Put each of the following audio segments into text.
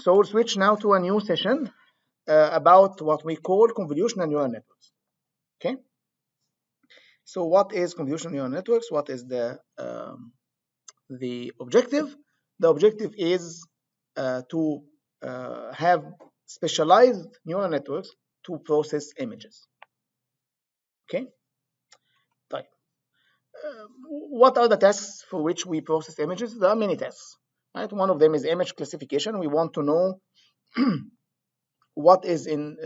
so we'll switch now to a new session about what we call convolutional neural networks. Okay. So what is convolutional neural networks? What is the objective? The objective is to have specialized neural networks to process images. Okay. Right. What are the tasks for which we process images? There are many tasks. Right. One of them is image classification. We want to know what is in.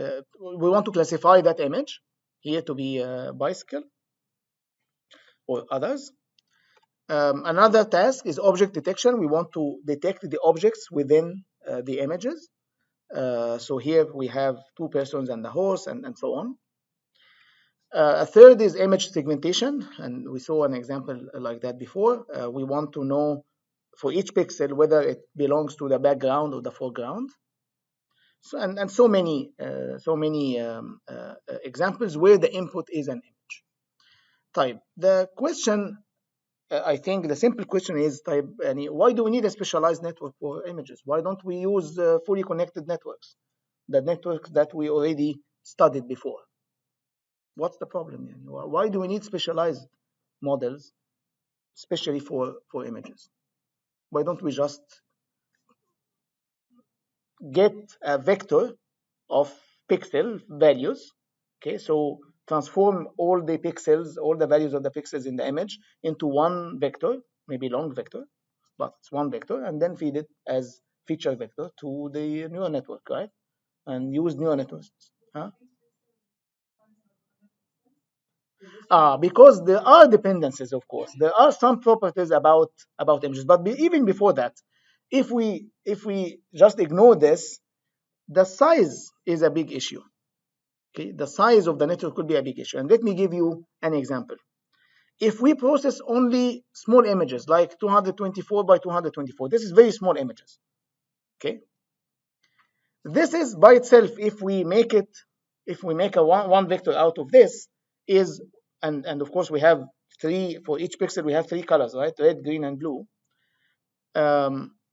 We want to classify that image here to be a bicycle or others. Another task is object detection. We want to detect the objects within the images. So here we have two persons and a horse and so on. A third is image segmentation, and we saw an example like that before. We want to know for each pixel whether it belongs to the background or the foreground. So and so many examples where the input is an image. Type. The question, I think the simple question is, why do we need a specialized network for images? Why don't we use fully connected networks, the networks that we already studied before? What's the problem? Why do we need specialized models, especially for images? Why don't we just get a vector of pixel values? Okay, so transform all the pixels, all the values of the pixels in the image into one vector, maybe long vector, but it's one vector, and then feed it as feature vector to the neural network, right? And use neural networks. Huh? Because there are dependencies, of course. There are some properties about images, but even before that, if we just ignore this, the size is a big issue. Okay, the size of the network could be a big issue. And let me give you an example. If we process only small images like 224 by 224, this is very small images. Okay, this is by itself, if we make a one vector out of this, is and of course we have three for each pixel. We have three colors, right? Red, green, and blue.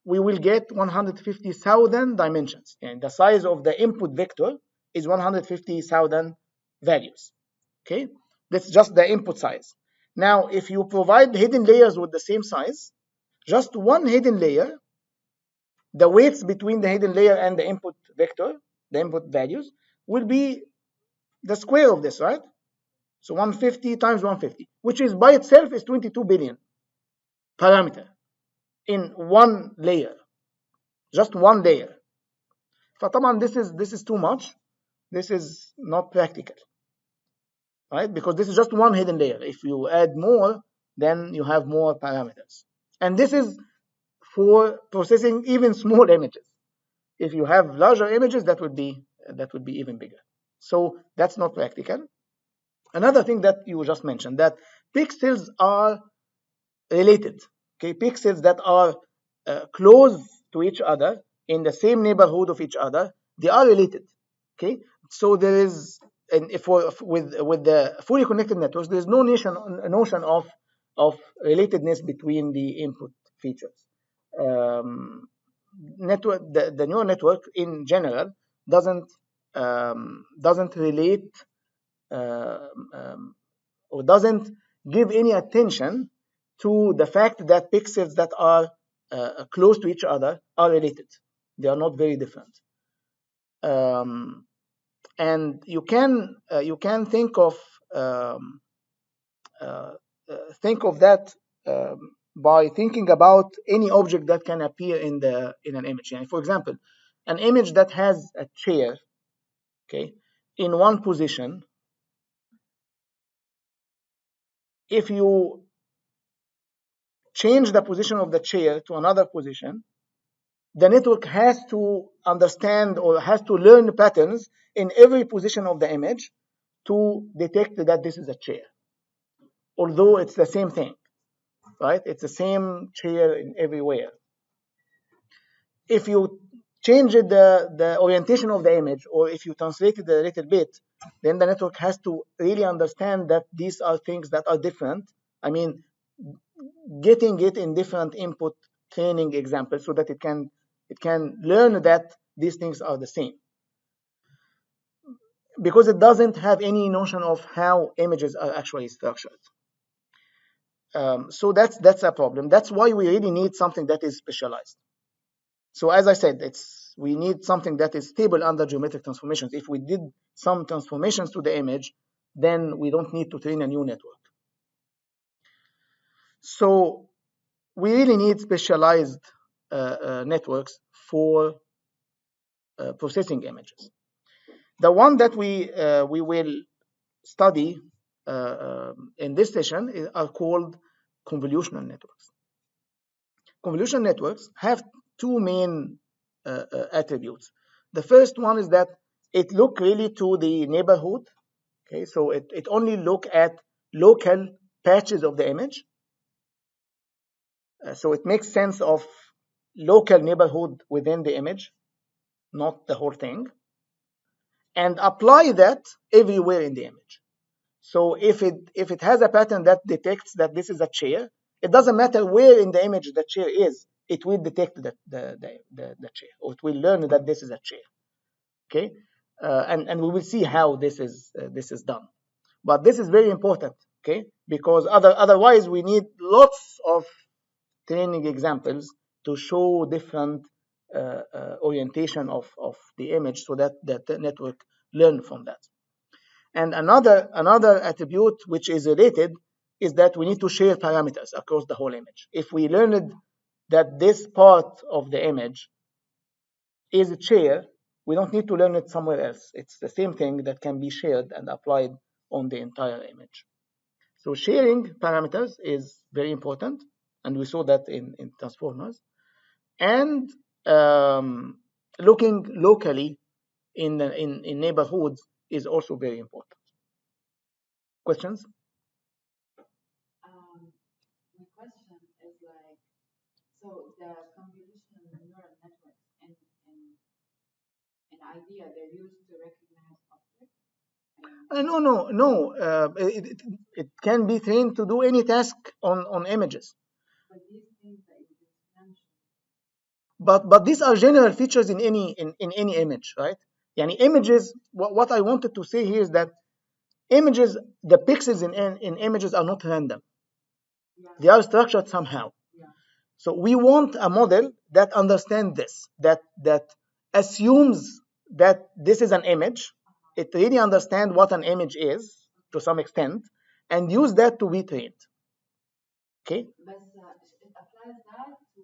We will get 150,000 dimensions, and the size of the input vector is 150,000 values. Okay, that's just the input size. Now, if you provide hidden layers with the same size, just one hidden layer, the weights between the hidden layer and the input vector, the input values, will be the square of this, right? So 150 times 150, which is by itself is 22 billion parameter in one layer, just one layer. فطبعا this is too much. This is not practical, right? Because this is just one hidden layer. If you add more, then you have more parameters. And this is for processing even small images. If you have larger images, that would be even bigger. So that's not practical. Another thing that you just mentioned, that pixels are related. Okay, pixels that are close to each other in the same neighborhood of each other, they are related. Okay, so there is, and with the fully connected networks, there is no notion of relatedness between the input features. The neural network in general doesn't relate or doesn't give any attention to the fact that pixels that are close to each other are related. They are not very different. And you can think of that by thinking about any object that can appear in an image. And for example, an image that has a chair, okay, in one position. If you change the position of the chair to another position, the network has to understand or has to learn patterns in every position of the image to detect that this is a chair, although it's the same thing, right? It's the same chair in everywhere. If you change the orientation of the image, or if you translate it a little bit, then the network has to really understand that these are things that are different. I mean, getting it in different input training examples so that it can It can learn that these things are the same because it doesn't have any notion of how images are actually structured. So that's a problem. That's why we really need something that is specialized. So as I said, we need something that is stable under geometric transformations. If we did some transformations to the image, then we don't need to train a new network. So we really need specialized networks for processing images. The one that we will study in this session are called convolutional networks. Convolutional networks have two main attributes. The first one is that it look really to the neighborhood. Okay, so it only look at local patches of the image. So it makes sense of local neighborhood within the image, not the whole thing, and apply that everywhere in the image. So if it has a pattern that detects that this is a chair, it doesn't matter where in the image the chair is, it will detect the chair, or it will learn that this is a chair. Okay, and we will see how this is done. But this is very important, okay, because otherwise we need lots of training examples to show different orientation of the image so that the network learn from that. And another attribute which is related is that we need to share parameters across the whole image. If we learned that this part of the image is a chair, we don't need to learn it somewhere else. It's the same thing that can be shared and applied on the entire image. So sharing parameters is very important, and we saw that in transformers. And looking locally in neighborhoods is also very important. Questions? My question is like, so the convolution neural networks in idea, they're used to recognize objects? No. It can be trained to do any task on images. But these things that you just mentioned. But these are general features in any image, right? Yani images. What I wanted to say here is that images, the pixels in images are not random. Yeah. They are structured somehow. Yeah. So we want a model that understands this, that assumes that this is an image. It really understands what an image is to some extent, and use that to be trained. Okay. But it applies that to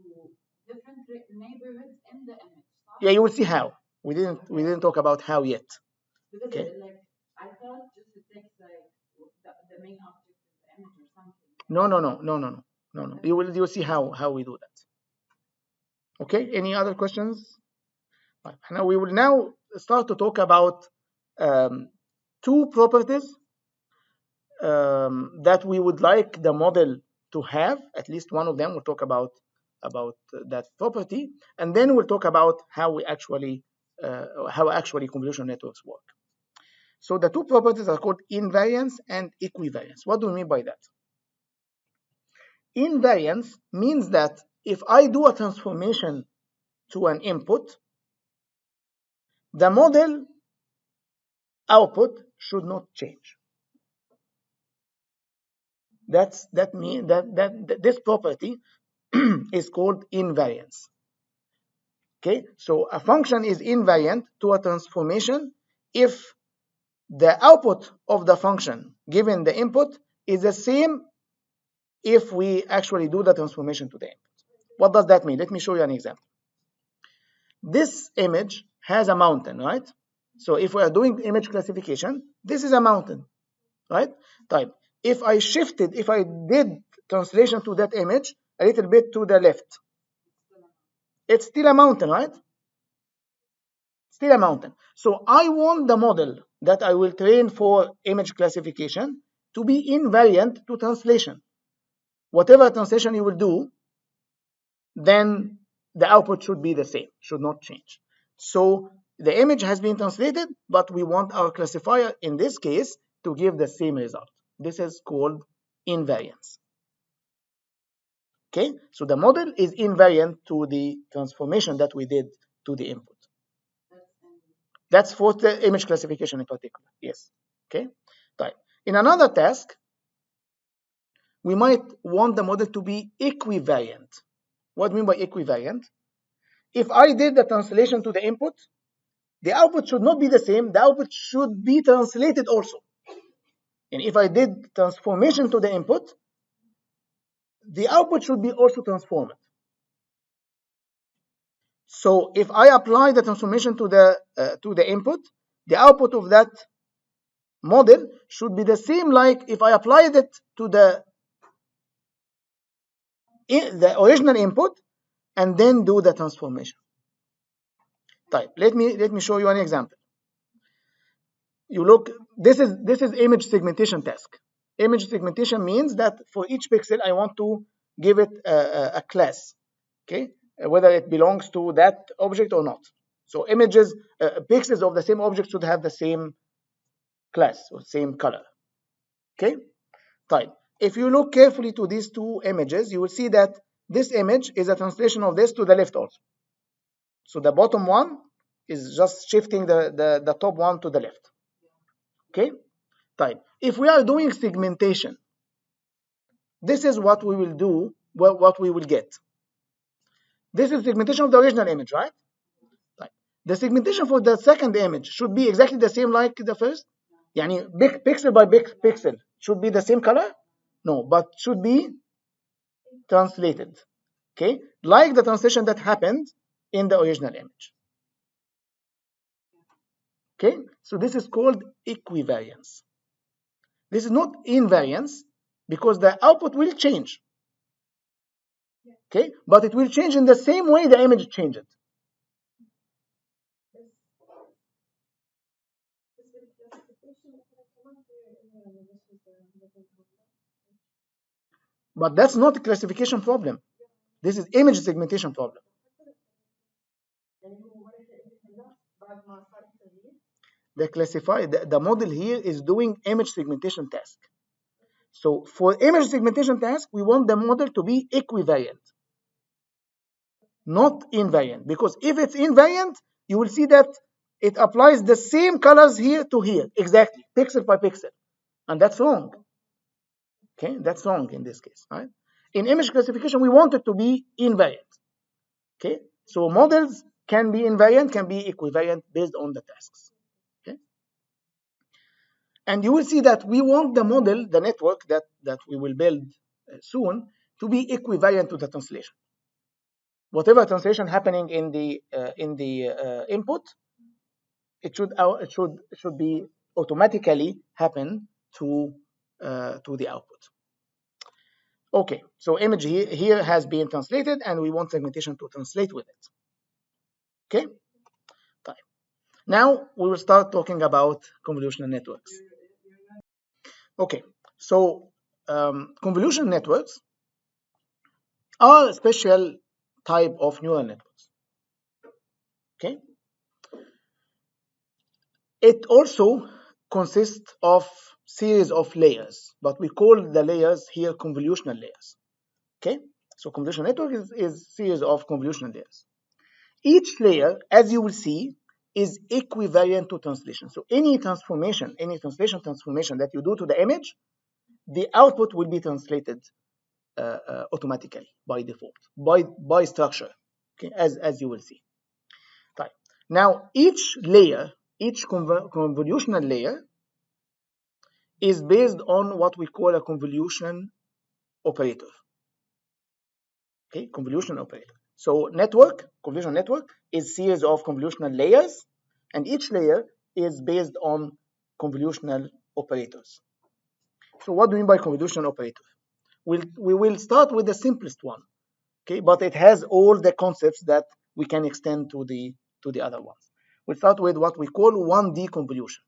different neighborhoods in the image. Right? Yeah, you will see how. We didn't talk about how yet. Because okay. Like I thought just it takes like the main object of the image or something. No. You will see how we do that. Okay. Any other questions? Now we will now start to talk about two properties that we would like the model to have. At least one of them. We'll talk about that property, and then we'll talk about how actually convolutional networks work. So the two properties are called invariance and equivariance. What do we mean by that? Invariance means that if I do a transformation to an input, the model output should not change. That means that this property is called invariance. Okay, so a function is invariant to a transformation if the output of the function given the input is the same if we actually do the transformation to the input. What does that mean? Let me show you an example. This image has a mountain, right? So if we are doing image classification, this is a mountain, right? Type. If I did translation to that image a little bit to the left, it's still a mountain, right? Still a mountain. So I want the model that I will train for image classification to be invariant to translation. Whatever translation you will do, then the output should be the same, should not change. So the image has been translated, but we want our classifier in this case to give the same result. This is called invariance. Okay, so the model is invariant to the transformation that we did to the input. That's for the image classification in particular. Yes. Okay. Right. In another task, we might want the model to be equivariant. What do you mean by equivariant? If I did the translation to the input, the output should not be the same. The output should be translated also. And if I did transformation to the input, the output should be also transformed. So if I apply the transformation to the input, the output of that model should be the same like if I applied it to the original input and then do the transformation. Type. Let me show you an example. You look. This is image segmentation task. Image segmentation means that for each pixel I want to give it a class. Okay, whether it belongs to that object or not. So images, pixels of the same object should have the same class or same color. Okay, fine. If you look carefully to these two images, you will see that this image is a translation of this to the left also. So the bottom one is just shifting the top one to the left. Okay, fine. If we are doing segmentation, this is what we will do, what we will get. This is segmentation of the original image, right? Right. The segmentation for the second image should be exactly the same like the first. Yani big pixel by big pixel should be the same color? No, but should be translated. Okay, like the translation that happened in the original image. Okay, so this is called equivariance. This is not invariance because the output will change. Okay, but it will change in the same way the image changed. But that's not a classification problem. This is image segmentation problem. The model here is doing image segmentation task. So for image segmentation task, we want the model to be equivariant, not invariant. Because if it's invariant, you will see that it applies the same colors here to here, exactly, pixel by pixel. And that's wrong. Okay, that's wrong in this case, right? In image classification, we want it to be invariant. Okay, so models can be invariant, can be equivariant based on the tasks. Okay, and you will see that we want the model, the network that we will build soon, to be equivariant to the translation. Whatever translation happening in the input, it should be automatically happen to the output. Okay, so image here has been translated, and we want segmentation to translate with it. Okay, fine. Now we will start talking about convolutional networks. Okay, so convolutional networks are a special type of neural networks. Okay, it also consists of series of layers, but we call the layers here convolutional layers. Okay, so convolutional network is series of convolutional layers. Each layer, as you will see, is equivariant to translation. So any translation transformation that you do to the image, the output will be translated automatically by default, by structure, okay, as you will see. Right. Now, each layer, each convolutional layer is based on what we call a convolution operator. Okay, convolution operator. So convolution network is series of convolutional layers, and each layer is based on convolutional operators. So what do we mean by convolution operator? We will start with the simplest one, okay, but it has all the concepts that we can extend to the other ones. We'll start with what we call 1D convolution.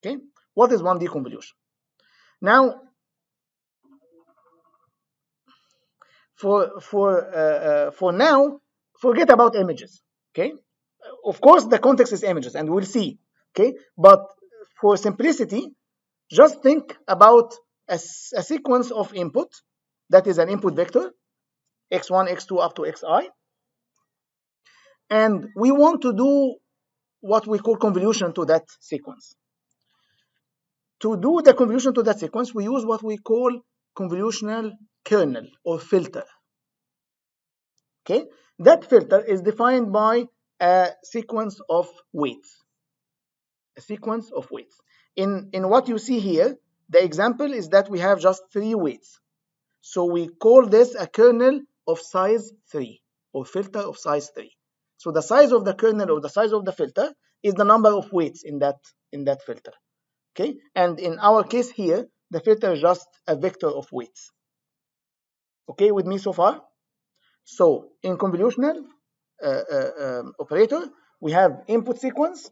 Okay, what is 1D convolution? Now, for now, forget about images. Okay, of course the context is images, and we'll see. Okay, but for simplicity, just think about a sequence of input that is an input vector, x1, x2 up to xi. And we want to do what we call convolution to that sequence. To do the convolution to that sequence, we use what we call convolutional kernel or filter. Okay, that filter is defined by a sequence of weights. A sequence of weights. In what you see here, the example is that we have just 3 weights. So we call this a kernel of size 3 or filter of size 3. So the size of the kernel or the size of the filter is the number of weights in that filter. Okay, and in our case here, the filter is just a vector of weights. Okay, with me so far? So in convolutional operator, we have input sequence,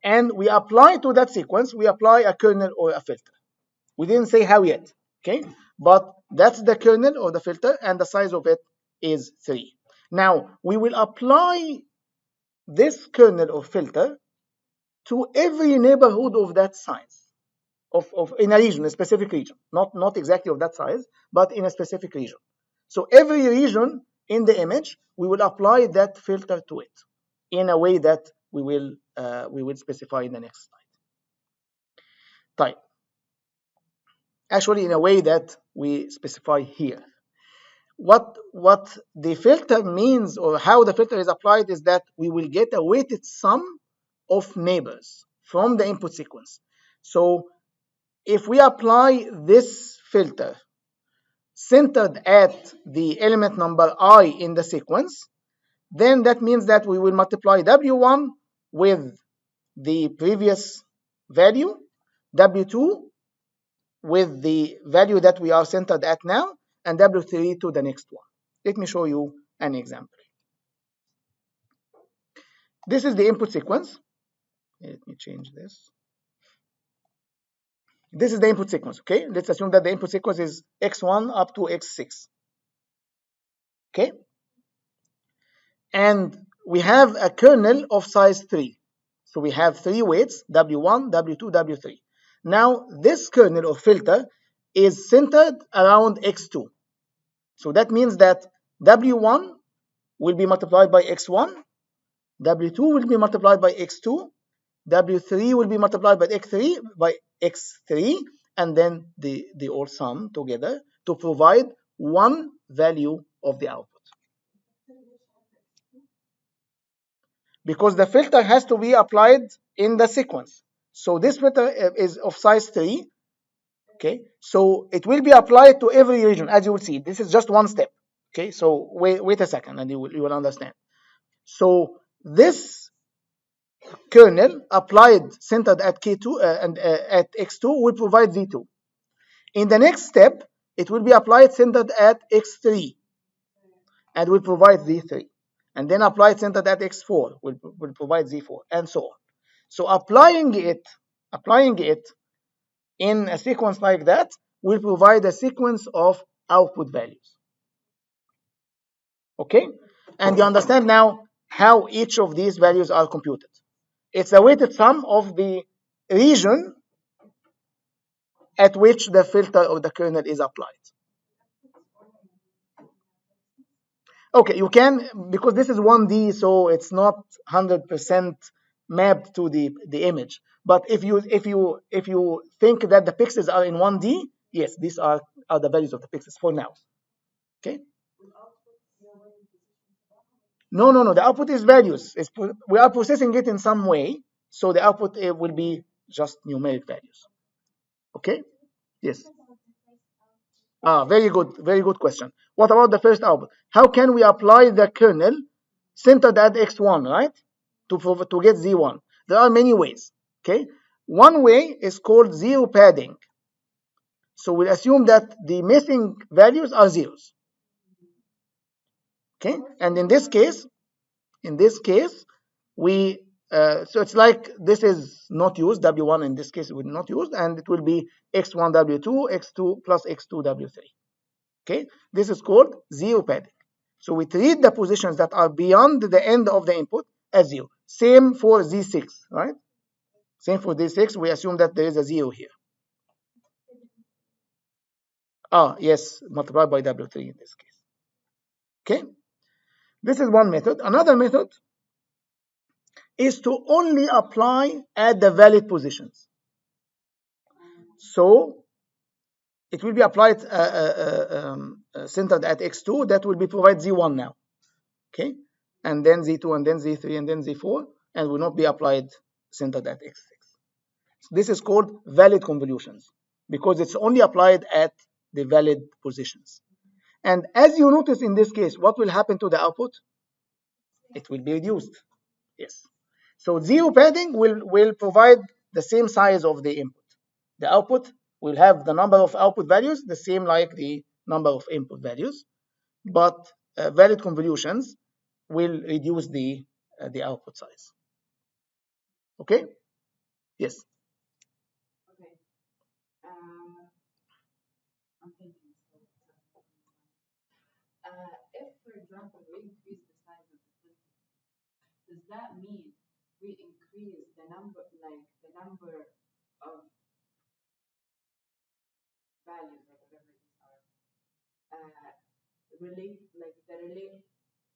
and we apply to that sequence, we apply a kernel or a filter. We didn't say how yet, okay? But that's the kernel or the filter, and the size of it is 3. Now, we will apply this kernel or filter to every neighborhood of that size, of in a region, a specific region, not exactly of that size, but in a specific region. So every region in the image, we will apply that filter to it in a way that we will specify in the next slide. Type. Actually, in a way that we specify here. What the filter means, or how the filter is applied, is that we will get a weighted sum of neighbors from the input sequence. So if we apply this filter centered at the element number I in the sequence, then that means that we will multiply W1 with the previous value, W2 with the value that we are centered at now, and W3 to the next one. Let me show you an example. This is the input sequence. Let me change this. This is the input sequence, okay? Let's assume that the input sequence is x1 up to x6. Okay? And we have a kernel of size 3. So we have 3 weights, W1, W2, W3. Now, this kernel or filter is centered around x2. So that means that W1 will be multiplied by x1, W2 will be multiplied by x2, W3 will be multiplied by x3, and then the all sum together to provide one value of the output. Because the filter has to be applied in the sequence. So this filter is of size 3. Okay, so it will be applied to every region, as you will see. This is just one step. Okay, so wait a second, and you will understand. So this kernel applied centered at K2 and at X2 will provide Z2. In the next step, it will be applied centered at X3 and will provide Z3. And then applied centered at X4 will provide Z4, and so on. So applying it in a sequence like that will provide a sequence of output values. Okay? And you understand now how each of these values are computed. It's a weighted sum of the region at which the filter or the kernel is applied. Okay, you can, because this is 1D, so it's not 100% mapped to the image. But if you think that the pixels are in 1D, yes, these are the values of the pixels for now. Okay. No. The output is values. We are processing it in some way, so the output will be just numeric values. Okay. Yes. Very good question. What about the first output? How can we apply the kernel centered at x1, right, to get z1? There are many ways. Okay. One way is called zero padding. So we'll assume that the missing values are zeros. Okay. And in this case, we so it's like this is not used. W1 in this case will not used, and it will be x1 W2 x2 plus x2 W3. Okay, this is called zero padding. So we treat the positions that are beyond the end of the input as zero. Same for Z6, right? Same for Z6. We assume that there is a zero here. Yes, multiplied by W3 in this case. Okay, this is one method. Another method is to only apply at the valid positions. So it will be applied centered at x2. That will be provide z1 now. Okay, and then z2, and then z3, and then z4, and will not be applied centered at x6. So this is called valid convolutions because it's only applied at the valid positions. And as you notice in this case, what will happen to the output? It will be reduced. Yes. So zero padding will provide the same size of the input. The output will have the number of output values the same like the number of input values, but valid convolutions will reduce the output size. Okay? Yes. Okay. I'm thinking. If, for example, we increase the size of the filter, does that mean we increase the number, like the number of values or whatever these are,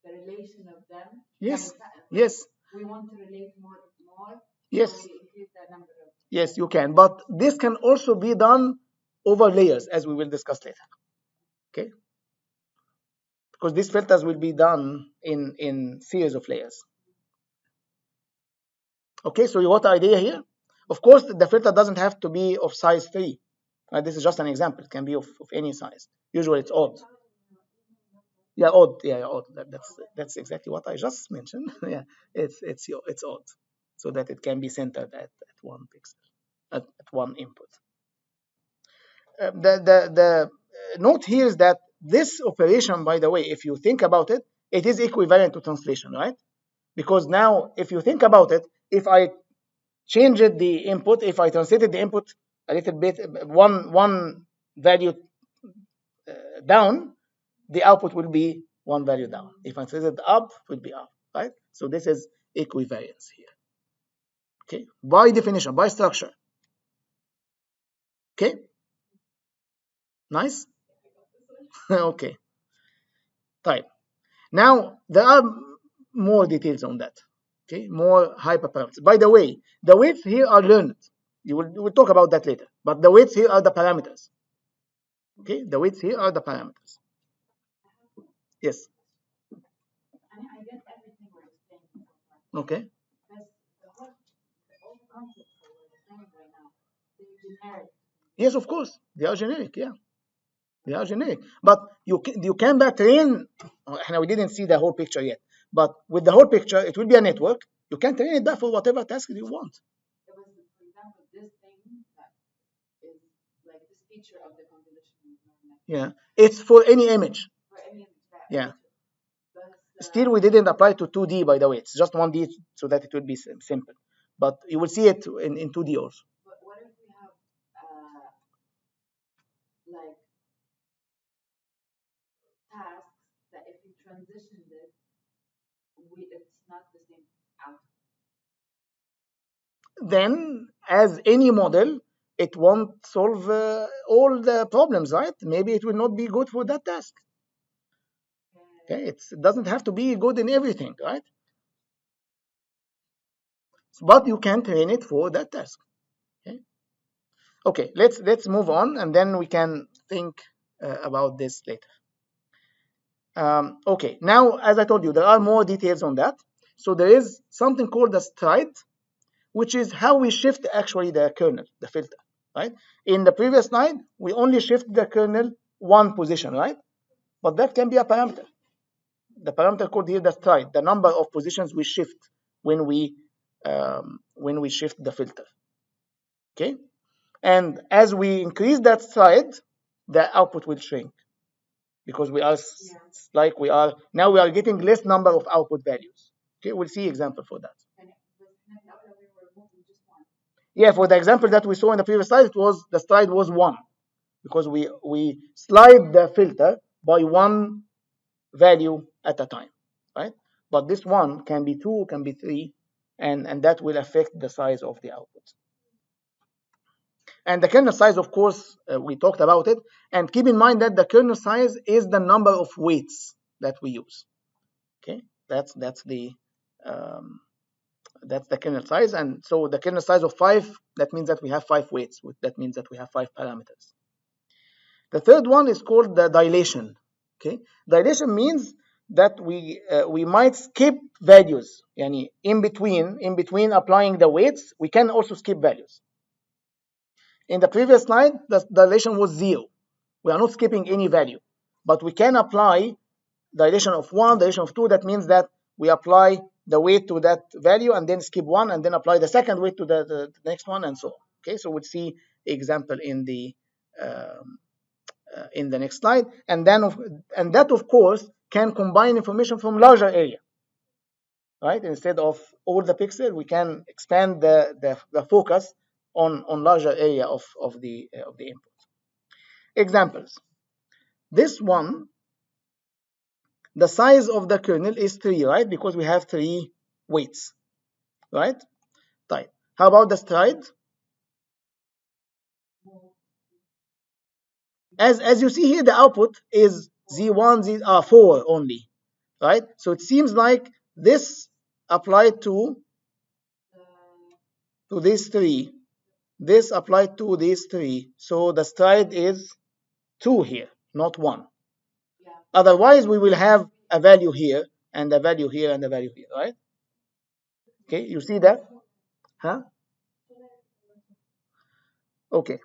the relation of them? Yes. Like, Yes. we want to relate more, Yes. so we increase that number of. Yes, you can. But this can also be done over layers, as we will discuss later. Okay? Because these filters will be done in series of layers. Okay, so you got the idea here? Of course, the filter doesn't have to be of size 3. This is just an example. It can be of any size. Usually it's odd. Yeah, odd. Yeah, odd. That's exactly what I just mentioned. Yeah, it's odd, so that it can be centered at one pixel, at one input. The note here is that this operation, by the way, if you think about it, it is equivalent to translation, right? Because now, if you think about it, if I changed the input, if I translated the input a little bit, one value down, the output will be one value down. If I translate it up, it will be up, right? So this is equivariance here. Okay, by definition, by structure. Okay, nice. Okay, type. Now there are more details on that. Okay, more hyperparameters. By the way, the weights here are learned. We'll talk about that later. But the weights here are the parameters. Okay, the weights here are the parameters. Yes. I get everything we're explaining so far. Okay. Because all the concepts that we're explaining right now, they're generic. Yes, of course. They are generic, yeah. They are generic. But you can train, we didn't see the whole picture yet. But with the whole picture, it will be a network. You can train it for whatever task you want. It was, for example, this thing that is like this feature of the convolution. Yeah. It's for any image. For any image. Yeah. But, still, we didn't apply to 2D, by the way. It's just 1D so that it will be simple. But you will see it in 2D also. But what if we have like tasks that if you transitioned it, it's not the same outcome? Then, as any model, it won't solve all the problems, right? Maybe it will not be good for that task. Okay, it doesn't have to be good in everything, right? But you can train it for that task. Okay, okay, let's move on, and then we can think about this later. Okay, now as I told you, there are more details on that. So there is something called the stride, which is how we shift actually the kernel, the filter, right? In the previous slide, we only shift the kernel one position, right? But that can be a parameter. The parameter called here the stride, the number of positions we shift when we shift the filter. Okay, and as we increase that stride, the output will shrink because we are like we are getting less number of output values. Okay, we'll see example for that. Yeah, for the example that we saw in the previous slide, the stride was 1 because we slide the filter by one value at a time, right? But this one can be 2, can be 3, and that will affect the size of the output. And the kernel size, of course, we talked about it. And keep in mind that the kernel size is the number of weights that we use. Okay, that's the kernel size. And so the kernel size of 5, that means that we have 5 weights. That means that we have 5 parameters. The third one is called the dilation. Okay, dilation means that we might skip values. Yani in between applying the weights, we can also skip values. In the previous slide, the dilation was 0. We are not skipping any value, but we can apply dilation of 1, dilation of 2. That means that we apply the weight to that value and then skip 1 and then apply the second weight to the next one and so on. Okay, so we'll see example in the next slide. And that of course can combine information from larger area. Right? Instead of all the pixel, we can expand the focus on larger area of the input. Examples. This one, the size of the kernel is 3, right? Because we have 3 weights, right? Right. How about the stride? As you see here, the output is Z1, 4 only, right? So it seems like this applied to these 3. This applied to these 3. So the stride is 2 here, not 1. Otherwise, we will have a value here and a value here and a value here, right? Okay, you see that? Huh? Okay.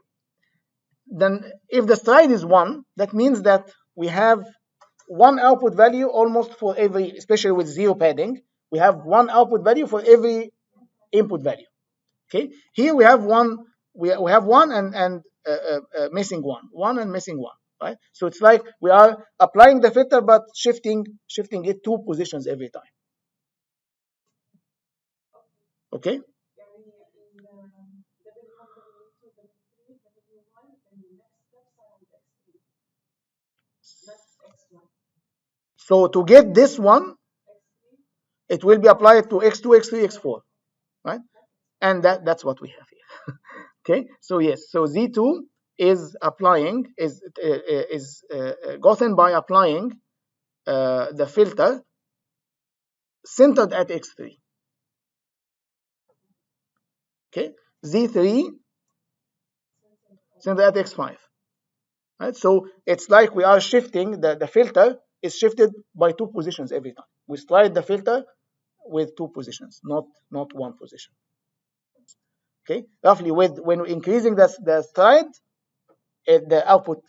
Then if the stride is 1, that means that we have one output value almost for every, especially with 0 padding, we have one output value for every input value. Okay, here we have one, we have one and missing one and missing one, right? So it's like we are applying the filter but shifting it 2 positions every time. Okay. So to get this one, it will be applied to x2, x3, x4, right? And that's what we have here. Okay, so yes, so Z2 is applying, is gotten by applying the filter centered at x3. Okay, Z3 centered at x5. Right, so it's like we are shifting, the filter is shifted by 2 positions every time. We slide the filter with 2 positions, not 1 position. Okay, roughly when increasing the stride, the output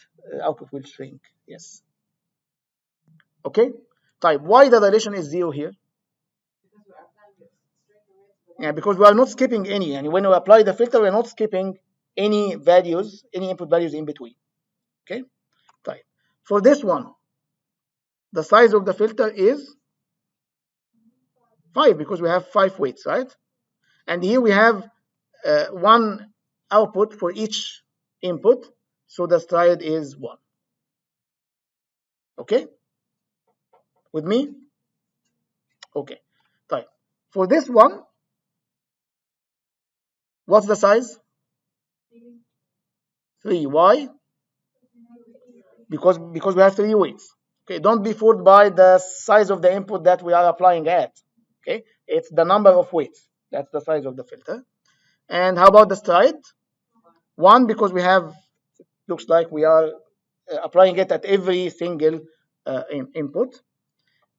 will shrink. Yes. Okay. Type. Why the dilation is 0 here? Yeah, because we are not skipping any. And when we apply the filter, we are not skipping any values, any input values in between. Okay. Type. For this one, the size of the filter is 5 because we have 5 weights, right? And here we have one output for each input, so the stride is 1. Okay? With me? Okay. Right. For this one, what's the size? 3. Why? Because we have 3 weights. Okay, don't be fooled by the size of the input that we are applying at. Okay, it's the number of weights. That's the size of the filter. And how about the stride? 1, because we have, looks like we are applying it at every single input.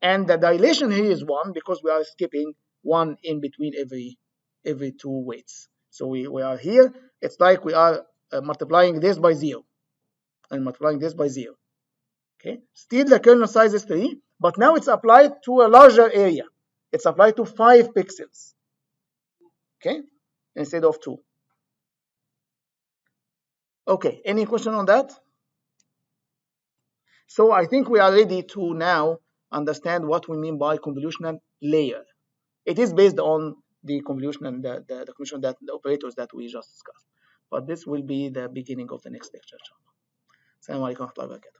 And the dilation here is 1 because we are skipping 1 in between every 2 weights. So we are here, it's like we are multiplying this by 0 and multiplying this by 0. Okay, still the kernel size is 3, but now it's applied to a larger area. It's applied to 5 pixels. Okay, instead of 2. Okay, any question on that? So I think we are ready to now understand what we mean by convolutional layer. It is based on the convolution and the convolution, that the operators that we just discussed. But this will be the beginning of the next lecture. Assalamu alaikum wa rahmatullahi wa barakatuh.